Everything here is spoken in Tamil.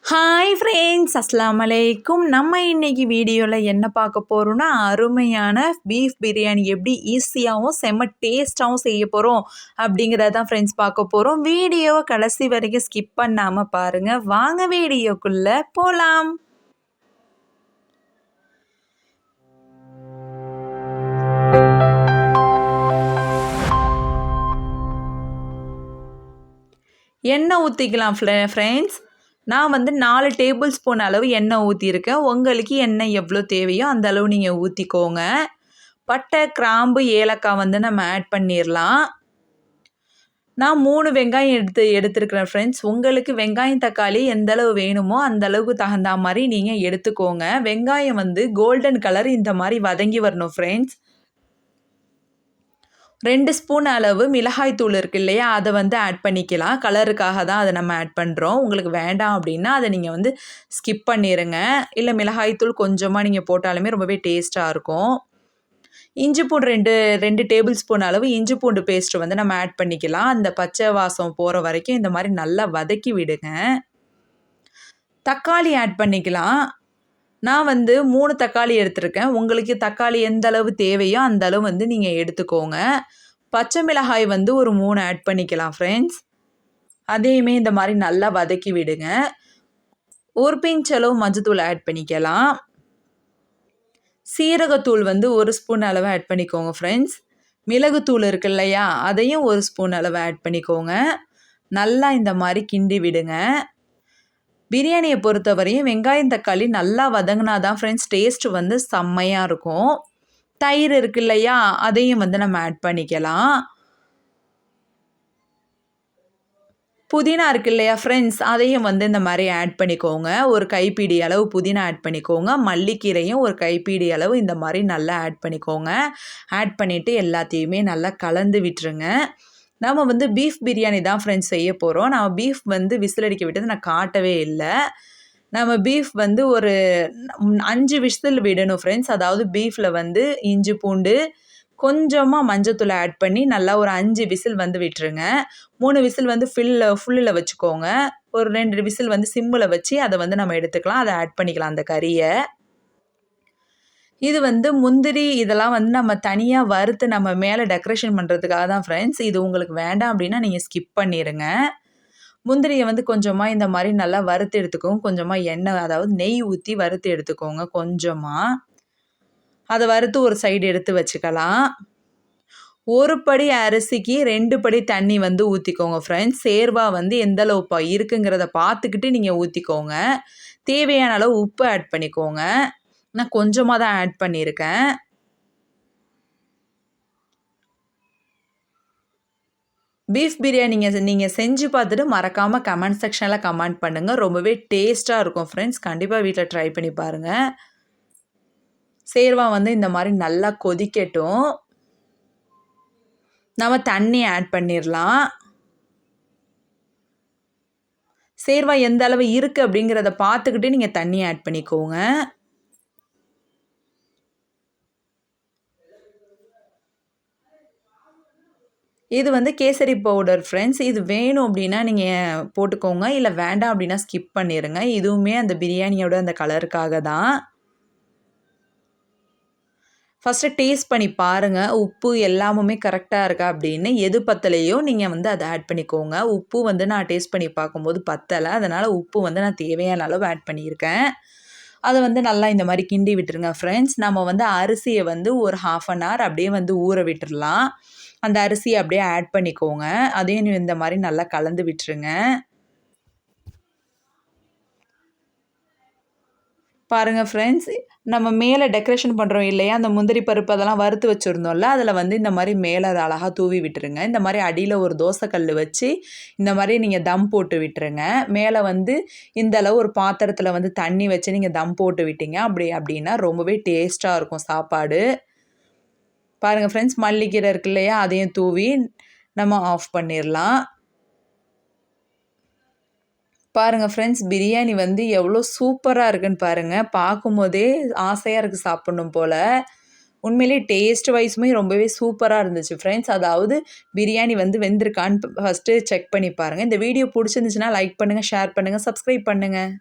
ஹாய் ஃப்ரெண்ட்ஸ், அஸ்ஸலாமு அலைக்கும். நம்ம இன்னைக்கு வீடியோவில் என்ன பார்க்க போகிறோம்னா, அருமையான பீஃப் பிரியாணி எப்படி ஈஸியாகவும் செம்ம டேஸ்ட்டாகவும் செய்ய போகிறோம் அப்படிங்கிறத தான் ஃப்ரெண்ட்ஸ் பார்க்க போகிறோம். வீடியோவை கடைசி வரைக்கும் ஸ்கிப் பண்ணாமல் பாருங்கள். வாங்க வீடியோக்குள்ளே போகலாம். எண்ணெய் ஊற்றிக்கலாம் ஃப்ரெண்ட்ஸ். நான் 4 டேபிள் ஸ்பூன் அளவு எண்ணெய் ஊற்றிருக்கேன். உங்களுக்கு எண்ணெய் எவ்வளோ தேவையோ அந்த அளவு நீங்கள் ஊற்றிக்கோங்க. பட்டை, கிராம்பு, ஏலக்காய் நம்ம ஆட் பண்ணிடலாம். நான் 3 வெங்காயம் எடுத்துருக்கிறேன் ஃப்ரெண்ட்ஸ். உங்களுக்கு வெங்காயம் தக்காளி எந்த அளவு வேணுமோ அந்த அளவுக்கு தகுந்த மாதிரி நீங்கள் எடுத்துக்கோங்க. வெங்காயம் கோல்டன் கலர் இந்த மாதிரி வதங்கி வரணும் ஃப்ரெண்ட்ஸ். 2 ஸ்பூன் அளவு மிளகாய் தூள் இருக்குது இல்லையா, அதை ஆட் பண்ணிக்கலாம். கலருக்காக தான் அதை நம்ம ஆட் பண்ணுறோம். உங்களுக்கு வேண்டாம் அப்படின்னா அதை நீங்கள் ஸ்கிப் பண்ணிடுங்க. இல்லை மிளகாய் தூள் கொஞ்சமாக நீங்கள் போட்டாலுமே ரொம்பவே டேஸ்ட்டாக இருக்கும். இஞ்சி பூண்டு ரெண்டு டேபிள் ஸ்பூன் அளவு இஞ்சி பூண்டு பேஸ்ட்டு நம்ம ஆட் பண்ணிக்கலாம். அந்த பச்சை வாசம் போகிற வரைக்கும் இந்த மாதிரி நல்லா வதக்கி விடுங்க. தக்காளி ஆட் பண்ணிக்கலாம். நான் 3 தக்காளி எடுத்திருக்கேன். உங்களுக்கு தக்காளி எந்த அளவு தேவையோ அந்த அளவு நீங்கள் எடுத்துக்கோங்க. பச்சை மிளகாய் ஒரு 3 ஆட் பண்ணிக்கலாம் ஃப்ரெண்ட்ஸ். அதையுமே இந்த மாதிரி நல்லா வதக்கி விடுங்க. ஒரு பிஞ்ச் அளவு மஞ்சத்தூள் ஆட் பண்ணிக்கலாம். சீரகத்தூள் 1 ஸ்பூன் அளவு ஆட் பண்ணிக்கோங்க ஃப்ரெண்ட்ஸ். மிளகுத்தூள் இருக்கு இல்லையா, அதையும் 1 ஸ்பூன் அளவு ஆட் பண்ணிக்கோங்க. நல்லா இந்த மாதிரி கிண்டி விடுங்க. பிரியாணியை பொறுத்தவரையும் வெங்காயம் தக்காளி நல்லா வதங்கினா தான் ஃப்ரெண்ட்ஸ் டேஸ்ட்டு செம்மையாக இருக்கும். தயிர் இருக்கு இல்லையா, அதையும் நம்ம ஆட் பண்ணிக்கலாம். புதினா இருக்கு இல்லையா ஃப்ரெண்ட்ஸ், அதையும் இந்த மாதிரி ஆட் பண்ணிக்கோங்க. ஒரு கைப்பிடி அளவு புதினா ஆட் பண்ணிக்கோங்க. மல்லிக்கீரையும் ஒரு கைப்பிடி அளவு இந்த மாதிரி நல்லா ஆட் பண்ணிக்கோங்க. ஆட் பண்ணிவிட்டு எல்லாத்தையுமே நல்லா கலந்து விட்டுருங்க. நம்ம பீஃப் பிரியாணி தான் ஃப்ரெண்ட்ஸ் செய்ய போகிறோம். நான் பீஃப் விசில் அடிக்க விட்டது நான் காட்டவே இல்லை. நம்ம பீஃப் ஒரு 5 விசில் விடணும் ஃப்ரெண்ட்ஸ். அதாவது பீஃபில் இஞ்சி பூண்டு கொஞ்சமாக மஞ்சத்தூள் ஆட் பண்ணி நல்லா ஒரு 5 விசில் விட்டுருங்க. 3 விசில் ஃபுல்லில் வச்சுக்கோங்க. ஒரு 2 விசில் சிம்மில் வச்சு அதை நம்ம எடுத்துக்கலாம். அதை ஆட் பண்ணிக்கலாம் அந்த கறியை. இது முந்திரி இதெல்லாம் நம்ம தனியாக வறுத்து நம்ம மேலே டெக்கரேஷன் பண்ணுறதுக்காக தான் ஃப்ரெண்ட்ஸ். இது உங்களுக்கு வேண்டாம் அப்படின்னா நீங்கள் ஸ்கிப் பண்ணிடுங்க. முந்திரியை கொஞ்சமாக இந்த மாதிரி நல்லா வறுத்து எடுத்துக்கோங்க. கொஞ்சமாக எண்ணெய், அதாவது நெய் ஊற்றி வறுத்து எடுத்துக்கோங்க கொஞ்சமாக. அதை வறுத்து ஒரு சைடு எடுத்து வச்சுக்கலாம். ஒரு படி அரிசிக்கு 2 படி தண்ணி ஊற்றிக்கோங்க ஃப்ரெண்ட்ஸ். சேர்வா எந்த அளவு இருக்குங்கிறத பார்த்துக்கிட்டு நீங்கள் ஊற்றிக்கோங்க. தேவையான அளவு உப்பு ஆட் பண்ணிக்கோங்க. நான் கொஞ்சமாக தான் ஆட் பண்ணியிருக்கேன். பீஃப் பிரியாணி நீங்கள் செஞ்சு பார்த்துட்டு மறக்காமல் கமெண்ட் செக்ஷனில் கமெண்ட் பண்ணுங்கள். ரொம்பவே டேஸ்ட்டாக இருக்கும் ஃப்ரெண்ட்ஸ். கண்டிப்பாக வீட்டில் ட்ரை பண்ணி பாருங்கள். சேர்வா இந்த மாதிரி நல்லா கொதிக்கட்டும். நம்ம தண்ணி ஆட் பண்ணிடலாம். சேர்வா எந்த அளவு இருக்குது அப்படிங்கிறத பார்த்துக்கிட்டு நீங்கள் தண்ணி ஆட் பண்ணிக்கோங்க. இது கேசரி பவுடர் ஃப்ரெண்ட்ஸ். இது வேணும் அப்படின்னா நீங்கள் போட்டுக்கோங்க. இல்லை வேண்டாம் அப்படின்னா ஸ்கிப் பண்ணிடுங்க. இதுவுமே அந்த பிரியாணியோட அந்த கலருக்காக தான். ஃபஸ்ட்டு டேஸ்ட் பண்ணி பாருங்கள். உப்பு எல்லாமுமே கரெக்டாக இருக்கா அப்படின்னு. எது பத்தலையோ நீங்கள் அதை ஆட் பண்ணிக்கோங்க. உப்பு நான் டேஸ்ட் பண்ணி பார்க்கும்போது பத்தலை. அதனால் உப்பு நான் தேவையான அளவு ஆட் பண்ணியிருக்கேன். அதை நல்லா இந்த மாதிரி கிண்டி விட்டுருங்க ஃப்ரெண்ட்ஸ். நம்ம அரிசியை ஒரு 1/2 அன் ஹவர் அப்படியே ஊற விட்டுடலாம். அந்த அரிசியை அப்படியே ஆட் பண்ணிக்கோங்க. அதையும் இந்த மாதிரி நல்லா கலந்து விட்டுருங்க. பாருங்கள் ஃப்ரெண்ட்ஸ், நம்ம மேலே டெக்கரேஷன் பண்ணுறோம் இல்லையா, அந்த முந்திரி பருப்பு அதெல்லாம் வறுத்து வச்சுருந்தோம்ல, அதில் இந்த மாதிரி மேலே அதை அழகாக தூவி விட்டுருங்க. இந்த மாதிரி அடியில் ஒரு தோசைக்கல் வச்சு இந்த மாதிரி நீங்கள் தம் போட்டு விட்டுருங்க. மேலே இந்த அளவு ஒரு பாத்திரத்தில் தண்ணி வச்சு நீங்கள் தம் போட்டு விட்டீங்க அப்படின்னா ரொம்பவே டேஸ்ட்டாக இருக்கும் சாப்பாடு. பாருங்கள் ஃப்ரெண்ட்ஸ், மல்லிக்கீரை இருக்கு இல்லையா, அதையும் தூவி நம்ம ஆஃப் பண்ணிடலாம். பாருங்கள் ஃப்ரெண்ட்ஸ், பிரியாணி எவ்வளோ சூப்பராக இருக்குன்னு பாருங்கள். பார்க்கும்போதே ஆசையாக இருக்குது சாப்பிட்ணும் போல். உண்மையிலே டேஸ்ட் வைஸுமே ரொம்பவே சூப்பராக இருந்துச்சு ஃப்ரெண்ட்ஸ். அதாவது பிரியாணி வெந்திருக்கான்னு ஃபஸ்ட்டு செக் பண்ணி பாருங்கள். இந்த வீடியோ பிடிச்சிருந்துச்சுன்னா லைக் பண்ணுங்கள், ஷேர் பண்ணுங்கள், சப்ஸ்கிரைப் பண்ணுங்கள்.